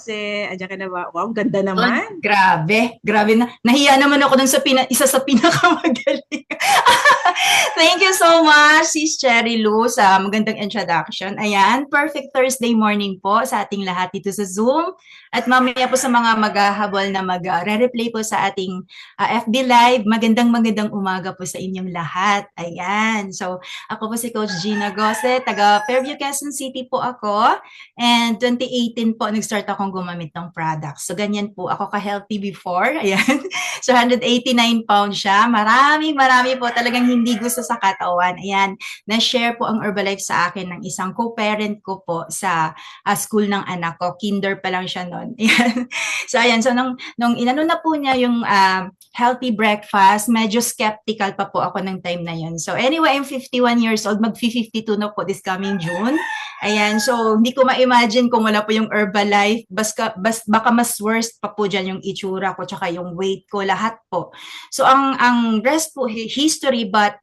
Andiyan ka na ba? Wow, ganda Oh, naman. grabe. Grabe na. Nahiya naman ako dun sa isa sa pinakamagaling. Thank you so much, Sis Cherry Lou, sa magandang introduction. Ayan, perfect Thursday morning po sa ating lahat dito sa Zoom. At mamaya po sa mga maghahabol na mag-re-replay po sa ating FB Live, magandang umaga po sa inyong lahat. Ayan, so ako po si Coach Gina Gosse, taga Fairview, Quezon City po ako. And 2018 po, nag-start akong gumamit ng products. So, ganyan po. Ako ka-healthy before. Ayan. So, 189 pounds siya. Marami po talagang hindi gusto sa katawan. Ayan. Na-share po ang Herbalife sa akin ng isang co-parent ko po sa school ng anak ko. Kinder pa lang siya noon. Ayan. So, ayan. So, nung inano na po niya yung healthy breakfast, medyo skeptical pa po ako ng time na yun. So, anyway, I'm 51 years old. Mag-52 na po this coming June. Ayan, so hindi ko ma-imagine kung wala po yung Herbalife, baka mas worst pa po dyan yung itsura ko, tsaka yung weight ko, lahat po. So ang rest po, history, but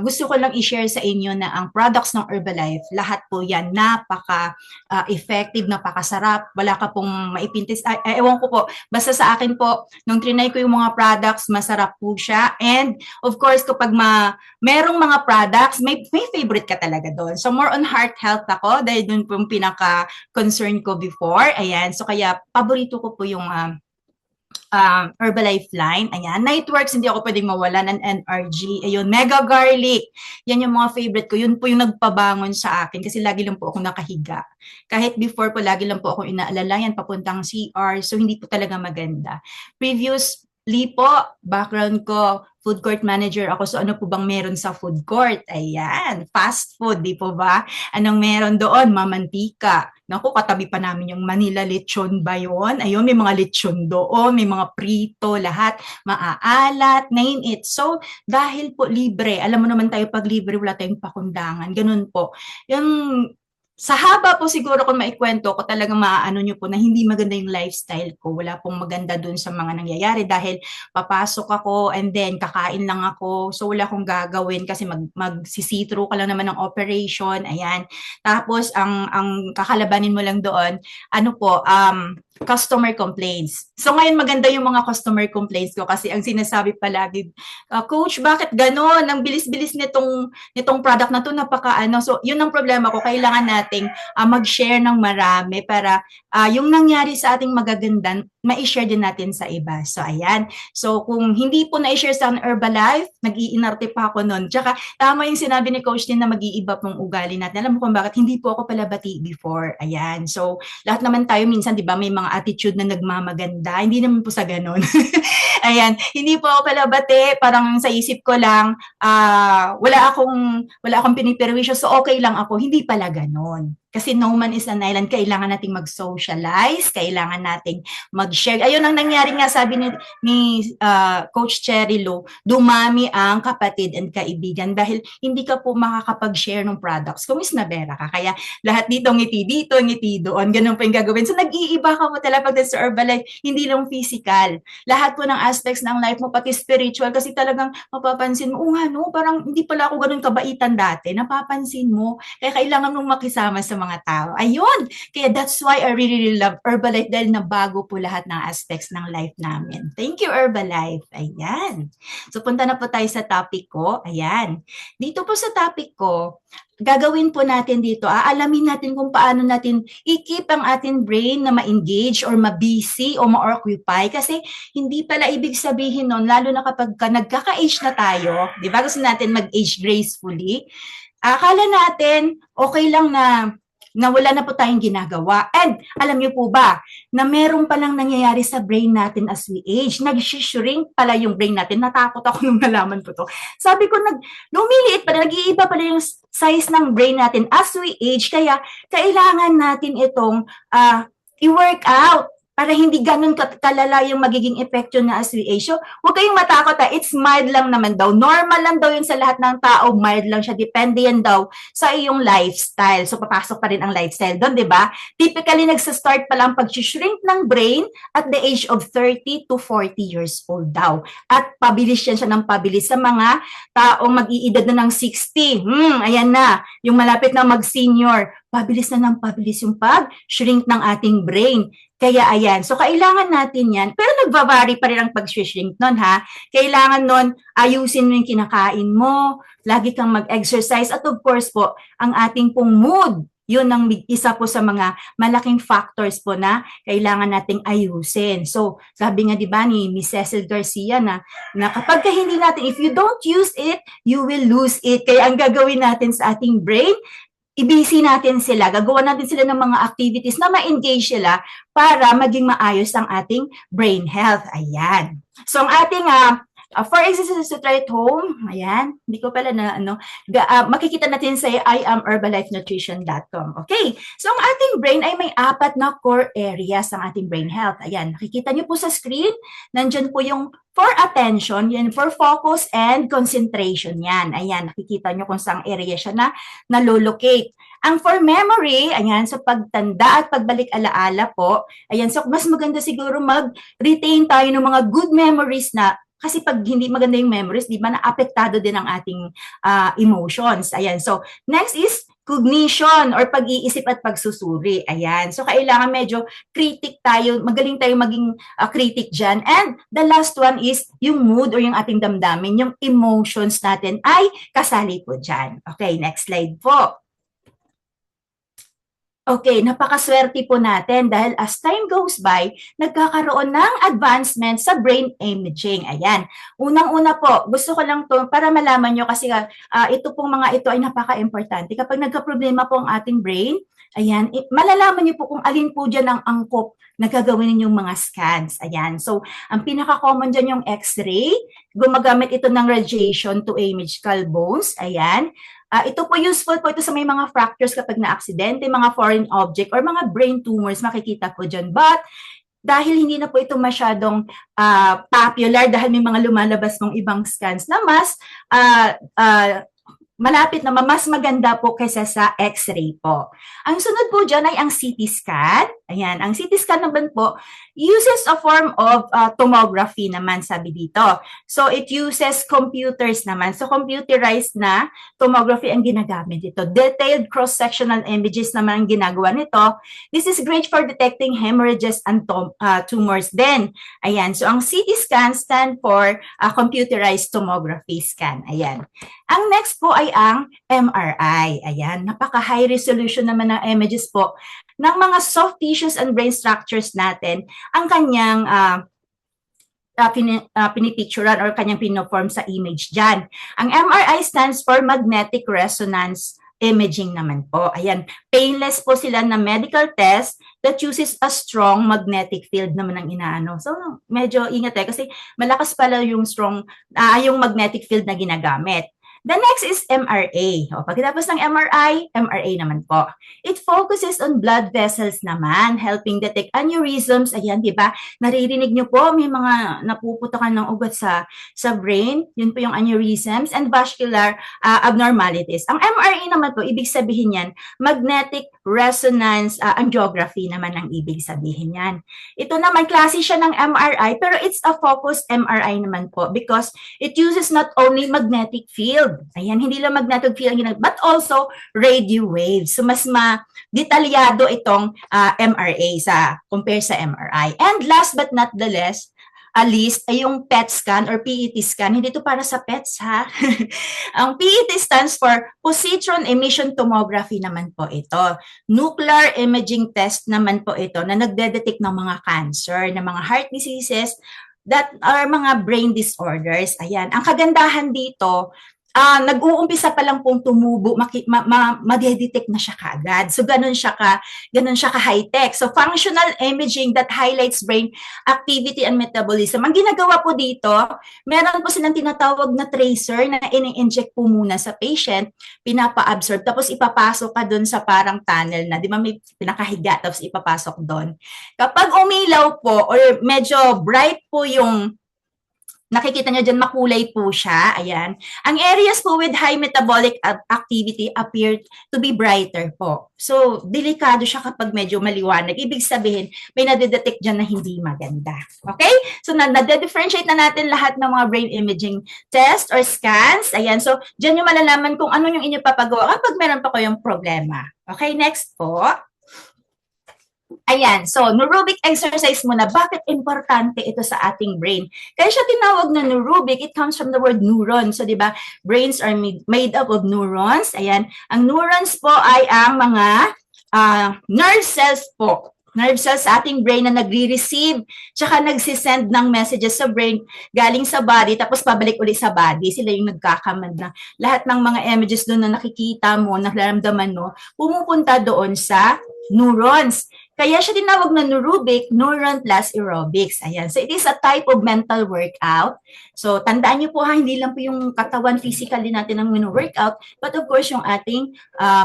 gusto ko lang i-share sa inyo na ang products ng Herbalife, lahat po yan, napaka-effective, napakasarap, wala ka pong maipintis, ewan ko po, basta sa akin po, nung trinay ko yung mga products, masarap po siya, and of course, kapag merong mga products, may favorite ka talaga doon. So, more on heart health ako dahil doon po yung pinaka-concern ko before. Ayan. So, kaya paborito ko po yung Herbalife line. Ayan. Nightworks, hindi ako pwedeng mawala ng NRG. Ayun. Mega Garlic. Yan yung mga favorite ko. Yun po yung nagpabangon sa akin kasi lagi lang po ako nakahiga. Kahit before po, lagi lang po ako inaalala yan papuntang CR. So, hindi po talaga maganda. Previously po, background ko, food court manager ako. So ano po bang meron sa food court? Ayan, fast food, di po ba? Anong meron doon? Mamantika. Naku, katabi pa namin yung Manila lechon ba yun? Ayun, may mga lechon doon, may mga prito, lahat, maaalat, name it. So, dahil po libre, alam mo naman tayo pag libre, wala tayong pakundangan. Ganun po. Yung sa haba po siguro kung maikwento ko talagang maaano nyo po na hindi maganda yung lifestyle ko. Wala pong maganda dun sa mga nangyayari dahil papasok ako and then kakain lang ako. So wala akong gagawin kasi magsisitro ka lang naman ng operation. Ayan. Tapos ang kakalabanin mo lang doon, ano po, customer complaints. So ngayon maganda yung mga customer complaints ko kasi ang sinasabi palagi, Coach, bakit ganon? Ang bilis-bilis nitong product na to, napaka-ano. So yun ang problema ko. Kailangan nating mag-share ng marami para yung nangyari sa ating magaganda, ma-share din natin sa iba. So ayan. So kung hindi po na-share sa Herbalife, nag-iinarte pa ako nun. Tsaka tama yung sinabi ni Coach din na mag-iiba pong ugali natin. Alam mo kung bakit hindi po ako palabati before. Ayan. So lahat naman tayo minsan, di ba, may mga attitude na nagmamaganda. Hindi naman po sa ganon. Ayan. Hindi po ako palabati. Parang sa isip ko lang, wala akong piniperwisyo. So okay lang ako. Hindi pala ganon. Kasi no man is an island, kailangan nating mag-socialize, kailangan nating mag-share. Ayun ang nangyari nga, sabi ni Coach Cherry Lou, dumami ang kapatid and kaibigan dahil hindi ka po makakapag-share ng products kung isnabera ka. Kaya lahat dito, ngiti doon, ganun po yung gagawin. So nag-iiba ka po talaga pag sa Herbalife, hindi lang physical. Lahat po ng aspects ng life mo, pati spiritual, kasi talagang mapapansin mo, no, parang hindi pala ako ganun kabaitan dati, napapansin mo, kaya kailangan mong makisama sa mga tao. Ayun! Kaya that's why I really love Herbalife dahil nabago po lahat ng aspects ng life namin. Thank you, Herbalife. Ayan. So, punta na po tayo sa topic ko. Ayan. Dito po sa topic ko, gagawin po natin dito, aalamin natin kung paano natin i-keep ang ating brain na ma-engage or ma-busy o ma-occupy kasi hindi pala ibig sabihin nun, lalo na kapag nagkaka-age na tayo, di ba gusto natin mag-age gracefully, akala natin okay lang na wala na po tayong ginagawa. And alam niyo po ba, na meron palang nangyayari sa brain natin as we age. Nag-shrink pala yung brain natin. Natakot ako nung nalaman ko to. Sabi ko, lumiliit pala, nag-iiba pala yung size ng brain natin as we age. Kaya kailangan natin itong i-work out para hindi ganun kalala yung magiging epekto na as we age. So, huwag kayong matakot it's mild lang naman daw. Normal lang daw yun sa lahat ng tao, mild lang siya. Depende yan daw sa iyong lifestyle. So, papasok pa rin ang lifestyle doon, di ba? Typically, nagsa-start pa lang pag-shrink ng brain at the age of 30 to 40 years old daw. At pabilis yan siya ng pabilis sa mga taong mag-iidad na ng 60. Ayan na, yung malapit na mag-senior. pabilis na ng pabilis yung pag-shrink ng ating brain. Kaya ayan, so kailangan natin yan, pero nagva-vary pa rin ang pag-shrink nun ha. Kailangan nun ayusin mo yung kinakain mo, lagi kang mag-exercise, at of course po, ang ating pong mood, yun ang isa po sa mga malaking factors po na kailangan nating ayusin. So, sabi nga 'di ba ni Miss Cecil Garcia na kapag hindi natin, if you don't use it, you will lose it. Kaya ang gagawin natin sa ating brain, i-busy natin sila, gagawa natin sila ng mga activities na ma-engage sila para maging maayos ang ating brain health. Ayan. So, ang ating for exercises to try at home, ayan, hindi ko pala na, makikita natin sa iamherbalifenutrition.com. Okay, so ang ating brain ay may 4 na core areas ang ating brain health. Ayan, nakikita niyo po sa screen, nandyan po yung for attention, yan, for focus and concentration yan. Ayan, nakikita nyo kung saan area siya na nalolocate. Ang for memory, ayan, sa pagtanda at pagbalik alaala po, ayan, so mas maganda siguro mag-retain tayo ng mga good memories na, kasi pag hindi maganda yung memories, di ba, naapektado din ang ating emotions. Ayan, so next is cognition or pag-iisip at pagsusuri. Ayan. So, kailangan medyo critic tayo, magaling tayo maging critic dyan. And the last one is yung mood or yung ating damdamin, yung emotions natin ay kasali po dyan. Okay, next slide po. Okay, napakaswerte po natin dahil as time goes by, nagkakaroon ng advancement sa brain imaging. Ayan. Unang-una po, gusto ko lang to para malaman nyo kasi ito pong mga ito ay napaka-importante. Kapag nagka-problema po ang ating brain, ayan, malalaman nyo po kung alin po dyan ang angkop na gagawin ninyong mga scans. Ayan. So, ang pinaka-common dyan yung X-ray. Gumagamit ito ng radiation to image skull bones. Ayan. Ito po useful po ito sa may mga fractures kapag na-aksidente, mga foreign object, or mga brain tumors, makikita po dyan. But, dahil hindi na po ito masyadong popular, dahil may mga lumalabas ng ibang scans na mas malapit na mas maganda po kaysa sa X-ray po. Ang sunod po dyan ay ang CT scan. Ayan, ang CT scan naman po uses a form of tomography naman, sabi dito. So, it uses computers naman. So, computerized na tomography ang ginagamit dito. Detailed cross-sectional images naman ang ginagawa nito. This is great for detecting hemorrhages and tumors din. Ayan, so ang CT scan stand for computerized tomography scan. Ayan. Ang next po ay ang MRI. Ayan, napaka-high resolution naman ng images po ng mga soft tissues and brain structures natin ang kanyang pinipicturan or kanyang pinoform sa image dyan. Ang MRI stands for Magnetic Resonance Imaging naman po. Ayan, painless po sila na medical test that uses a strong magnetic field naman ang inaano. So, medyo ingat kasi malakas pala yung yung magnetic field na ginagamit. The next is MRA. Pagkatapos ng MRI, MRA naman po. It focuses on blood vessels naman, helping detect aneurysms. Ayan, di ba? Naririnig nyo po, may mga napuputokan ng ugat sa brain. Yun po yung aneurysms and vascular abnormalities. Ang MRA naman po, ibig sabihin yan, magnetic resonance angiography naman ang ibig sabihin yan. Ito naman, klase siya ng MRI, pero it's a focused MRI naman po because it uses not only magnetic field, ayan, hindi lang magnetic field, but also radio waves. So, mas detalyado itong MRA compare sa MRI. And last but not the least ay yung PET scan or PET scan. Hindi ito para sa pets, ha? Ang PET stands for Positron Emission Tomography naman po ito. Nuclear imaging test naman po ito na nagde-detect ng mga cancer, ng mga heart diseases, that are mga brain disorders. Ayan. Ang kagandahan dito, nag-uumpisa pa lang pong tumubo, madedetect na siya kaagad. So, ganun siya ka high-tech. So, functional imaging that highlights brain activity and metabolism. Ang ginagawa po dito, meron po silang tinatawag na tracer na ini-inject po muna sa patient, pinapa-absorb, tapos ipapasok ka dun sa parang tunnel na, di ba may pinakahiga, tapos ipapasok dun. Kapag umilaw po, or medyo bright po yung nakikita nyo dyan, makulay po siya. Ayan. Ang areas po with high metabolic activity appear to be brighter po. So, delikado siya kapag medyo maliwanag. Ibig sabihin, may nadedetect dyan na hindi maganda. Okay? So, nade-differentiate na natin lahat ng mga brain imaging test or scans. Ayan. So, dyan yung malalaman kung ano yung inyong papagawa kapag meron pa kayong problema. Okay, next po. Ayan, so neurobic exercise muna. Bakit importante ito sa ating brain? Kaya siya tinawag na neurobic, it comes from the word neuron. So, di ba, brains are made up of neurons. Ayan, ang neurons po ay ang mga nerve cells po. Nerve cells sa ating brain na nagre-receive tsaka nagsisend ng messages sa brain galing sa body tapos pabalik ulit sa body. Sila yung nagkakamad na lahat ng mga images doon na nakikita mo, nararamdaman mo, pumupunta doon sa neurons. Kaya siya tinawag na neurobic, neuron plus aerobics. Ayan. So, it is a type of mental workout. So, tandaan niyo po ha, hindi lang po yung katawan physically natin ang workout, but of course, yung ating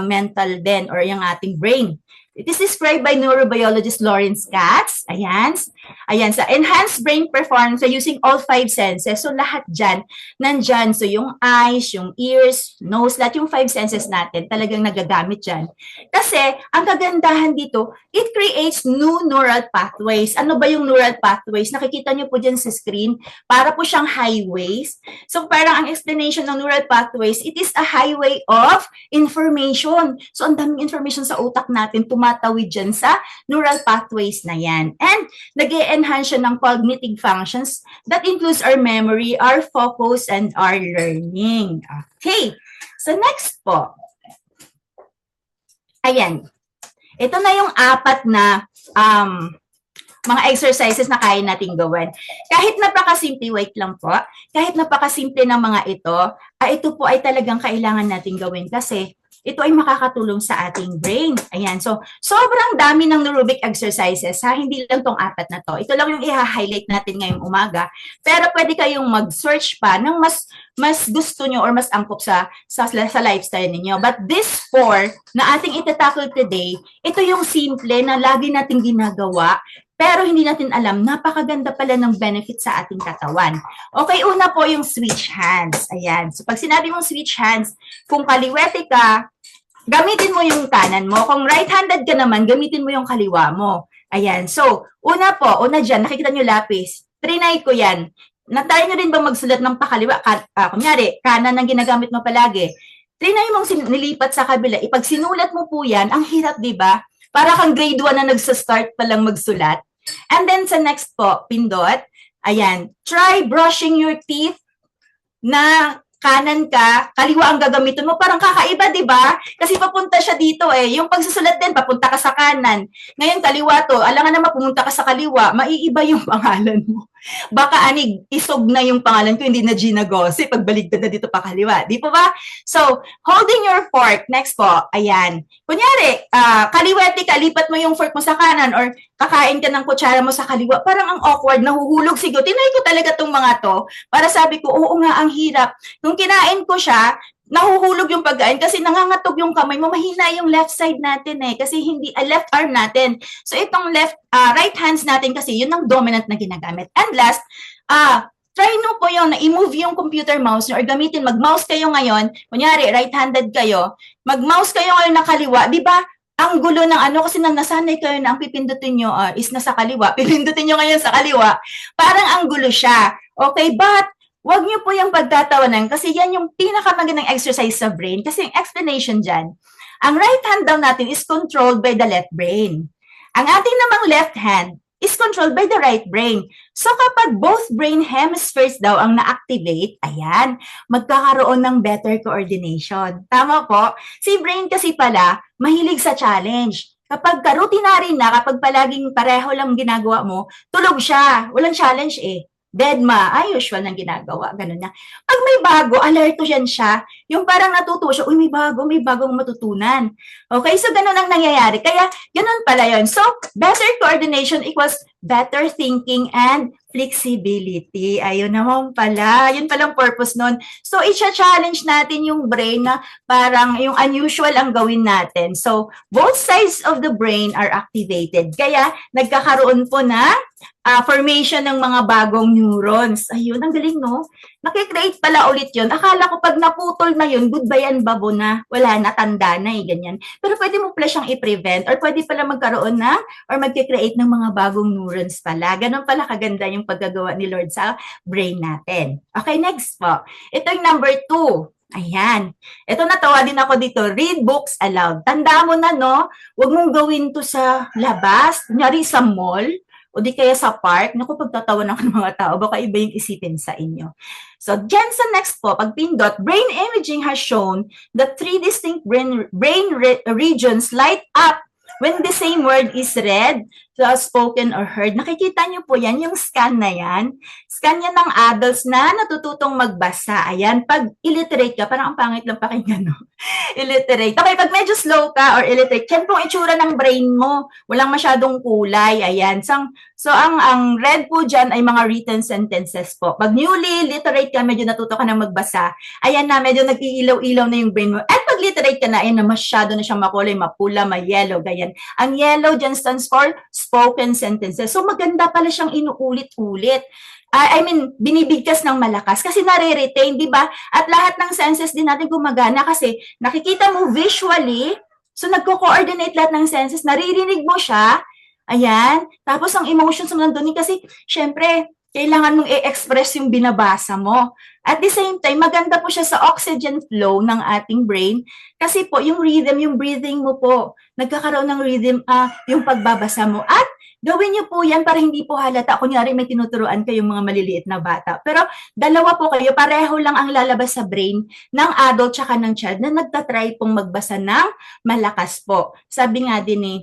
mental din or yung ating brain. It is described by neurobiologist Lawrence Katz. Ayan. Ayan. Sa enhanced brain performance using all 5 senses. So, lahat dyan, nandyan. So, yung eyes, yung ears, nose, lahat yung 5 senses natin talagang nagagamit dyan. Kasi, ang kagandahan dito, it creates new neural pathways. Ano ba yung neural pathways? Nakikita nyo po dyan sa screen. Para po siyang highways. So, parang ang explanation ng neural pathways, it is a highway of information. So, ang daming information sa utak natin, tumatawid dyan sa neural pathways na yan. And nag-e-enhance siya ng cognitive functions that includes our memory, our focus, and our learning. Okay. So, next po. Ayan. Ito na yung 4 na mga exercises na kaya nating gawin. Kahit napakasimple, wait lang po, kahit napakasimple ng mga ito po ay talagang kailangan nating gawin kasi ito ay makakatulong sa ating brain. Ayan. So, sobrang dami ng neurobic exercises, ha? Hindi lang tong 4 na to. Ito lang yung i-highlight natin ngayong umaga. Pero pwede kayong mag-search pa ng mas gusto nyo or mas angkop sa lifestyle ninyo. But this 4 na ating itatackle today, ito yung simple na lagi nating ginagawa pero hindi natin alam, napakaganda pala ng benefit sa ating katawan. Okay, una po yung switch hands. Ayan. So, pag sinabi mong switch hands, kung kaliwete ka, gamitin mo yung kanan mo. Kung right-handed ka naman, gamitin mo yung kaliwa mo. Ayan. So, una dyan, nakikita nyo lapis. Trinay ko yan. Natry nyo rin ba magsulat ng pakaliwa? Kunyari, kanan ang ginagamit mo palagi. Trinay mong nilipat sa kabila. Ipag sinulat mo po yan, ang hirap, di ba? Para kang grade 1 na nagsa-start pa lang magsulat. And then sa next po, pindot. Ayan. Try brushing your teeth na kanan ka, kaliwa ang gagamitin mo, parang kakaiba, di ba? Kasi papunta siya dito eh. Yung pagsusulat din, papunta ka sa kanan. Ngayon, kaliwa to. Alangan naman, pumunta ka sa kaliwa, maiiba yung pangalan mo. Baka isog na yung pangalan ko, hindi na Gina Gossi, pagbaligtad na dito pa kaliwa. Di po ba? So, holding your fork, next po, ayan. Kunyari, kaliwete ka, lipat mo yung fork mo sa kanan or kakain ka ng kutsara mo sa kaliwa, parang ang awkward, nahuhulog siguro. Tinay ko talaga tong mga to, para sabi ko, oo nga, ang hirap. Nung kinain ko siya, nahuhulog yung pagkain kasi nangangatog yung kamay mo, mahina yung left side natin eh, kasi hindi, left arm natin. So itong right hands natin kasi yun ang dominant na ginagamit. And last, try nyo po yung na-move yung computer mouse nyo or gamitin, mag-mouse kayo ngayon, kunyari, right-handed kayo, mag-mouse kayo ngayon na kaliwa, di ba? Ang gulo ng kasi nasanay kayo na ang pipindutin nyo is nasa kaliwa, pipindutin nyo ngayon sa kaliwa, parang ang gulo siya. Okay, but wag niyo po yung pagtatawanan kasi yan yung pinakamagandang exercise sa brain kasi yung explanation dyan. Ang right hand daw natin is controlled by the left brain. Ang ating namang left hand is controlled by the right brain. So kapag both brain hemispheres daw ang na-activate, ayan, magkakaroon ng better coordination. Tama po? Si brain kasi pala, mahilig sa challenge. Kapag routinary na, kapag palaging pareho lang ginagawa mo, tulog siya. Walang challenge eh. Deadma, usual ng ginagawa, ganun na. Pag may bago, alerto yan siya. Yung parang natutuwa siya, may bagong matutunan. Okay, so ganun ang nangyayari. Kaya, ganun pala yun. So, better coordination equals better thinking and flexibility. Ayun naman pala. Yun palang purpose nun. So, i-challenge natin yung brain na parang yung unusual ang gawin natin. So, both sides of the brain are activated. Kaya, nagkakaroon po na formation ng mga bagong neurons. Ayun, ang galing, no? Nakikreate pala ulit yun. Akala ko pag naputol na yun, goodbye and babo na. Wala na, tanda na eh, ganyan. Pero pwede mo pala siyang i-prevent or pwede pala magkaroon na or magkikreate ng mga bagong neurons pala. Ganon pala kaganda yung paggagawa ni Lord sa brain natin. Okay, next po. Ito yung number 2. Ayan. Ito, natawa din ako dito. Read books aloud. Tandaan mo na, no? Huwag mong gawin to sa labas. Kunyari sa mall o di kaya sa park. Naku, pagtatawa ng mga tao. Baka iba yung isipin sa inyo. So, dyan sa next po, pag pindot, brain imaging has shown that three distinct brain regions light up when the same word is read, spoken or heard. Nakikita niyo po yan, yung scan na yan. Scan yan ng adults na natututong magbasa. Ayan, pag illiterate ka, parang ang pangit lang pakinggan, no? Illiterate. Okay, pag medyo slow ka or illiterate, yan pong itsura ng brain mo. Walang masyadong kulay. Ayan. So, ang red po dyan ay mga written sentences po. Pag newly literate ka, medyo natuto ka na magbasa, ayan na, medyo nag-iilaw-ilaw na yung brain mo. At pag literate ka na, ayan na, masyado na siyang makulay, mapula, may-yellow, ganyan. Ang yellow dyan stands for spoken sentences. So, maganda pala siyang inuulit-ulit. I mean, binibigkas ng malakas kasi nare-retain, di ba? At lahat ng senses din natin gumagana kasi nakikita mo visually, so nagko-coordinate lahat ng senses, naririnig mo siya, ayan, tapos ang emotions mo nandun kasi, syempre, kailangan mong i-express yung binabasa mo. At the same time, maganda po siya sa oxygen flow ng ating brain kasi po, yung rhythm, yung breathing mo po, nagkakaroon ng rhythm, yung pagbabasa mo. At gawin niyo po yan para hindi po halata. Kunyari may tinuturuan kayong mga maliliit na bata. Pero dalawa po kayo, pareho lang ang lalabas sa brain ng adult tsaka ng child na nagtatry pong magbasa ng malakas po. Sabi nga din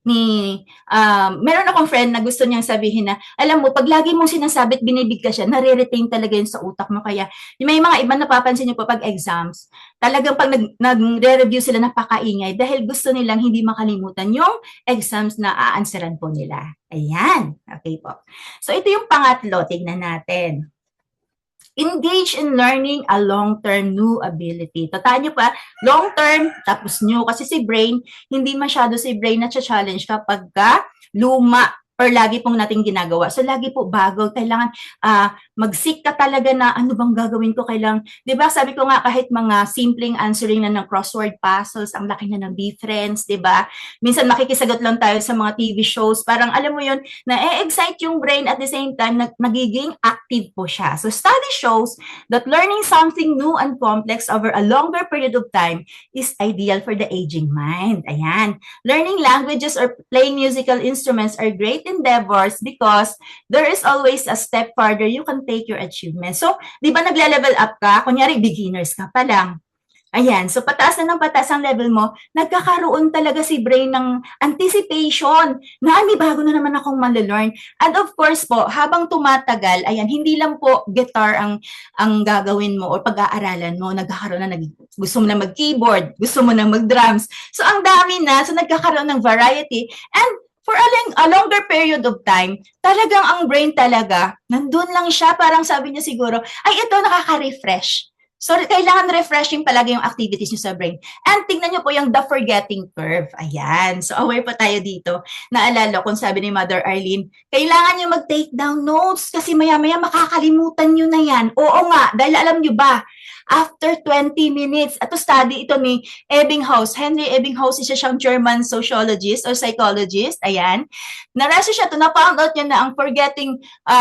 meron akong friend na gusto niyang sabihin na, alam mo, pag lagi mong sinasabit, binibigkas siya, nare-retain talaga yun sa utak mo. Kaya, may mga iba napapansin niyo po pag exams, talagang pag nagre-review sila, napakaingay dahil gusto nilang hindi makalimutan yung exams na aansaran po nila. Ayan. Okay po. So, ito yung pangatlo. Tignan natin. Engage in learning a long-term new ability. Tataan nyo pa, long-term, tapos new. Kasi si brain, hindi masyado si brain na challenge kapag luma or lagi pong nating ginagawa. So, lagi po bago. Kailangan mag-seek ka talaga na ano bang gagawin ko. Kailangan, di ba, sabi ko nga kahit mga simpleng answering na ng crossword puzzles, ang laki na ng difference, di ba? Minsan makikisagot lang tayo sa mga TV shows. Parang alam mo yun, na-excite yung brain at the same time, magiging active po siya. So, study shows that learning something new and complex over a longer period of time is ideal for the aging mind. Ayan. Learning languages or playing musical instruments are great endeavors because there is always a step further you can take your achievement. So, di ba nagle-level up ka? Kunyari, beginners ka pa lang. Ayan, so pataas na ng pataas ang level mo, nagkakaroon talaga si brain ng anticipation na may bago na naman akong malalearn. And of course po, habang tumatagal, ayan, hindi lang po guitar ang gagawin mo o pag-aaralan mo, nagkakaroon na, gusto mo na mag-keyboard, gusto mo na mag-drums. So ang dami na, so nagkakaroon ng variety. And for a longer period of time, talagang ang brain talaga, nandun lang siya, parang sabi niya siguro, ay ito nakaka-refresh. So, kailangan refreshing talaga yung activities nyo sa brain. And tingnan nyo po yung the forgetting curve. Ayan. So, aware pa tayo dito. Naalala kung sabi ni Mother Arlene, kailangan nyo mag-take down notes kasi maya-maya makakalimutan nyo na yan. Oo nga, dahil alam nyo ba, after 20 minutes, ito study ito ni Ebbinghaus. Henry Ebbinghaus, isa siyang German sociologist or psychologist. Ayan. Narasa siya to, na-found out niya na ang forgetting,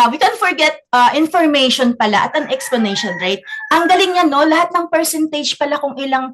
we can forget information pala at an explanation rate. Ang galing niya, no? Lahat ng percentage pala kung ilang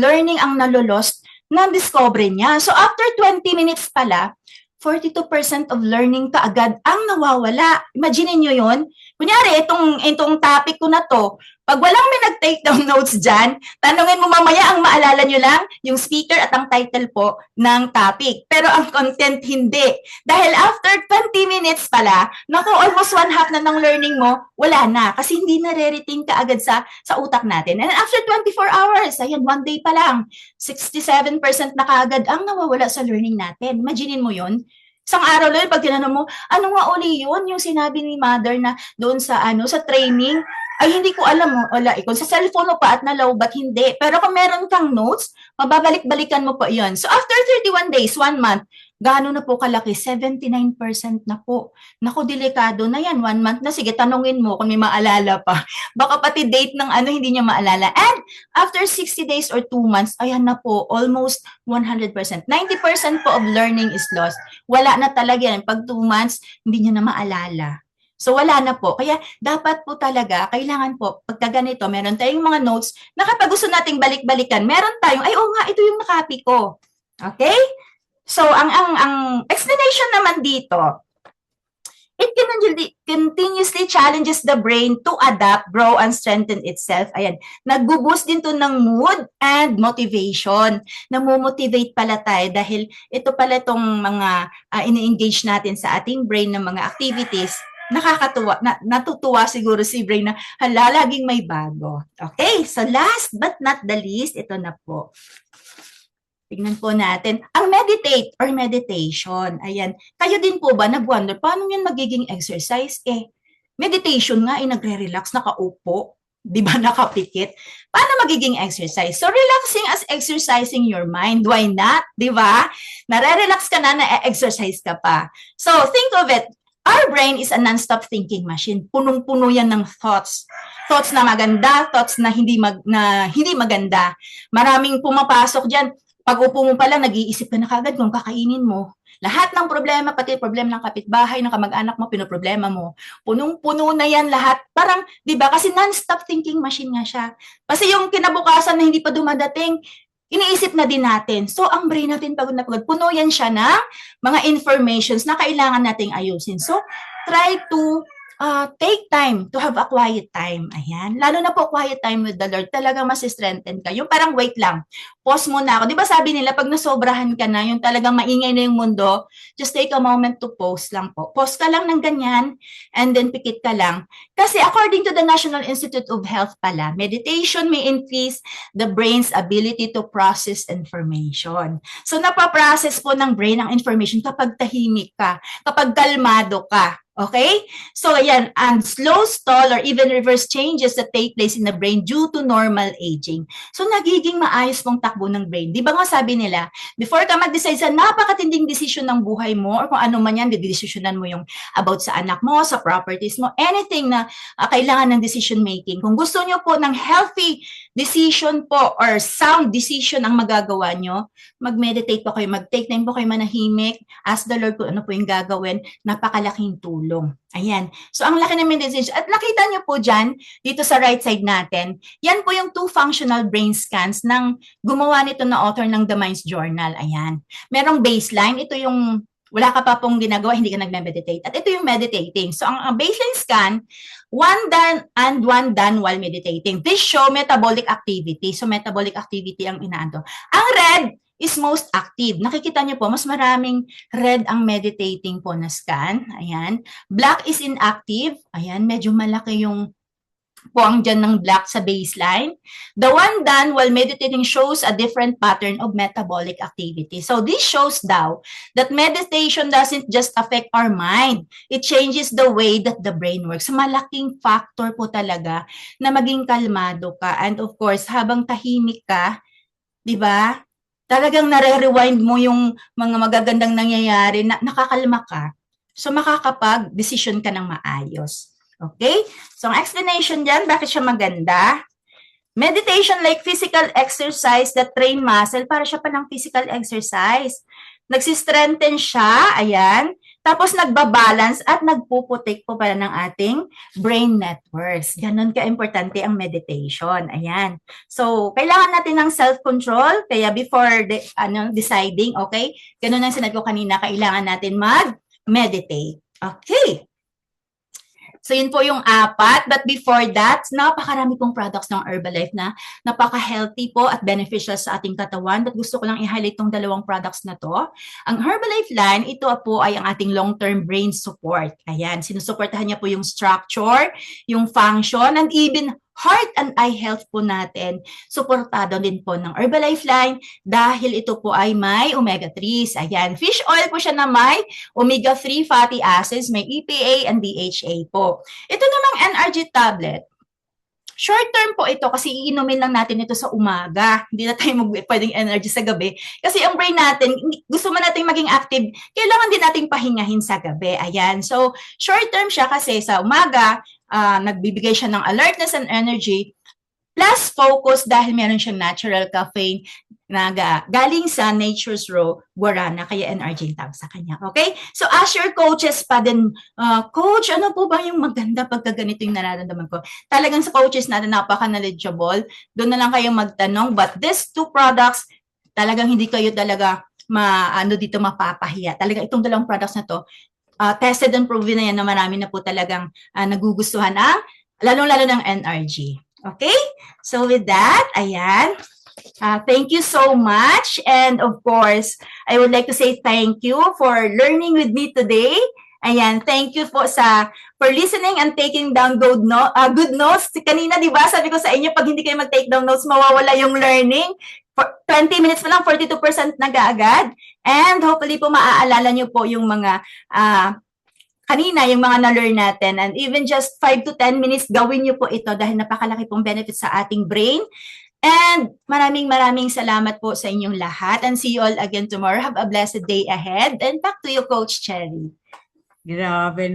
learning ang nalolost, na-discover niya. So, after 20 minutes pala, 42% of learning kaagad ang nawawala. Imagine niyo yun. Kunyari, itong topic ko na to, pag walang may nag-take down notes dyan, tanungin mo mamaya, ang maalala nyo lang, yung speaker at ang title po ng topic. Pero ang content, hindi. Dahil after 20 minutes pala, almost one half na ng learning mo, wala na. Kasi hindi na-re-retain ka agad sa utak natin. And after 24 hours, ayan, one day pa lang, 67% na kaagad ang nawawala sa learning natin. Imaginin mo yun. Isang araw lang, pag tinanong mo, ano nga uli yun, yung sinabi ni Mother na doon sa training, ay hindi ko alam mo, wala. Kung sa cellphone mo pa at nalobat, hindi. Pero kung meron kang notes, mababalik-balikan mo pa yon. So after 31 days, 1 month, gaano na po kalaki? 79% na po. Naku, delikado na yan. 1 month na. Sige, tanungin mo kung may maalala pa. Baka pati date ng hindi niya maalala. And after 60 days or 2 months, ayan na po, almost 100%. 90% po of learning is lost. Wala na talaga yan. Pag 2 months, hindi niya na maalala. So wala na po. Kaya dapat po talaga, kailangan po, pagka ganito, meron tayong mga notes na kapag gusto nating balik-balikan, meron tayong, ay oo nga, ito yung nakopy ko. Okay? So ang explanation naman dito, it continuously challenges the brain to adapt, grow, and strengthen itself. Ayan. Nag-boost din to ng mood and motivation. Namomotivate pala tayo dahil ito pala itong mga ini-engage natin sa ating brain ng mga activities. Nakakatuwa, natutuwa siguro si brain na hala, laging may bago. Okay, so last but not the least, ito na po. Tignan po natin. Ang meditate or meditation, ayan. Kayo din po ba nag-wonder, paano yan magiging exercise? Meditation nga, nagre-relax, nakaupo, di ba, nakapikit. Paano magiging exercise? So, relaxing as exercising your mind. Why not? Di ba? Nare-relax ka na-exercise ka pa. So, think of it. Our brain is a non-stop thinking machine. Punong-puno yan ng thoughts. Thoughts na maganda, thoughts na hindi maganda. Maraming pumapasok dyan. Pag upo mo pala, nag-iisip ka na kagad kung kakainin mo. Lahat ng problema, pati problema ng kapitbahay, ng kamag-anak mo, pinoproblema mo. Punong-puno na yan lahat. Parang, di ba? Kasi non-stop thinking machine nga siya. Kasi yung kinabukasan na hindi pa dumadating, iniisip na din natin. So, ang brain natin pagod na pagod. Puno yan siya ng mga informations na kailangan nating ayusin. So, try to take time to have a quiet time. Ayan. Lalo na po quiet time with the Lord. Talagang mas-strengthen ka. Yung parang wait lang. Pause muna ako. Di ba sabi nila, pag nasobrahan ka na, yung talagang maingay na yung mundo, just take a moment to pause lang po. Pause ka lang ng ganyan, and then pikit ka lang. Kasi according to the National Institute of Health pala, meditation may increase the brain's ability to process information. So, napaprocess po ng brain ang information kapag tahimik ka, kapag kalmado ka. Okay? So, ayan, and slow, stall, or even reverse changes that take place in the brain due to normal aging. So, nagiging maayos pong takbo ng brain. Di ba nga sabi nila, before ka mag-decide sa napakatinding desisyon ng buhay mo, or kung ano man yan, didesisyonan mo yung about sa anak mo, sa properties mo, anything na kailangan ng decision making. Kung gusto nyo po ng healthy decision po, or sound decision ang magagawa nyo, mag-meditate po kayo, mag-take time po kayo manahimik, ask the Lord kung ano po yung gagawin, napakalaking tulong. Ayan. So, ang laki ng meditation. At nakita nyo po dyan, dito sa right side natin, yan po yung 2 functional brain scans ng gumawa nito na author ng The Mind's Journal. Ayan. Merong baseline. Ito yung wala ka pa pong ginagawa, hindi ka nagme-meditate. At ito yung meditating. So, ang baseline scan, 1 done and 1 done while meditating. This show metabolic activity. So, metabolic activity ang inaano. Ang red is most active. Nakikita niyo po, mas maraming red ang meditating po na scan. Ayan. Black is inactive. Ayan, medyo malaki yung puwang dyan ng black sa baseline. The one done while meditating shows a different pattern of metabolic activity. So this shows daw that meditation doesn't just affect our mind. It changes the way that the brain works. Malaking factor po talaga na maging kalmado ka. And of course, habang tahimik ka, di ba? Talagang nare-rewind mo yung mga magagandang nangyayari na nakakalma ka. So makakapag-decision ka ng maayos. Okay? So, ang explanation dyan, bakit siya maganda? Meditation like physical exercise that train muscle, para siya pa ng physical exercise. Nagsistrengthen siya, ayan. Tapos nagbabalance at nagpuputik po pala ng ating brain networks. Ganon ka-importante ang meditation. Ayan. So, kailangan natin ng self-control. Kaya before deciding, okay? Ganon ang sinabi ko kanina, kailangan natin mag-meditate. Okay. So, yun po yung 4. But before that, napakarami pong products ng Herbalife na napaka-healthy po at beneficial sa ating katawan. But gusto ko lang i-highlight tong 2 products na to. Ang Herbalife line, ito po ay ang ating long-term brain support. Ayan, sinusuportahan niya po yung structure, yung function, and even heart and eye health po natin, suportado din po ng Herbalife line dahil ito po ay may omega-3s. Ayan, fish oil po siya na may omega-3 fatty acids, may EPA and DHA po. Ito namang NRG tablet. Short term po ito kasi iinumin lang natin ito sa umaga. Hindi na tayo pwedeng energy sa gabi. Kasi ang brain natin, gusto man natin maging active, kailangan din nating pahingahin sa gabi. Ayan. So, short term siya kasi sa umaga, nagbibigay siya ng alertness and energy, plus focus dahil meron siyang natural caffeine. galing sa Nature's Row, Guarana, kaya NRJ tawag sa kanya. Okay? So as your coaches pa din, Coach, ano po ba yung maganda pagka ganito yung nararamdaman ko? Talagang sa coaches natin, napaka-knowledgeable. Doon na lang kayong magtanong. But these two products, talagang hindi kayo talaga dito mapapahiya. Talagang itong dalawang products na to, tested and proven na yan na marami na po talagang nagugustuhan lalong-lalo ng NRG. Okay? So with that, ayan. Thank you so much. And of course, I would like to say thank you for learning with me today. Ayan, thank you for listening and taking down good notes. Kanina, di ba, sabi ko sa inyo, pag hindi kayo mag-take down notes, mawawala yung learning. For 20 minutes pa lang, 42% nag-aagad. And hopefully po maaalala nyo po yung mga kanina, yung mga na-learn natin. And even just 5 to 10 minutes, gawin nyo po ito dahil napakalaki pong benefits sa ating brain. And maraming salamat po sa inyong lahat. And see you all again tomorrow. Have a blessed day ahead. And back to you, Coach Cherry. Grabe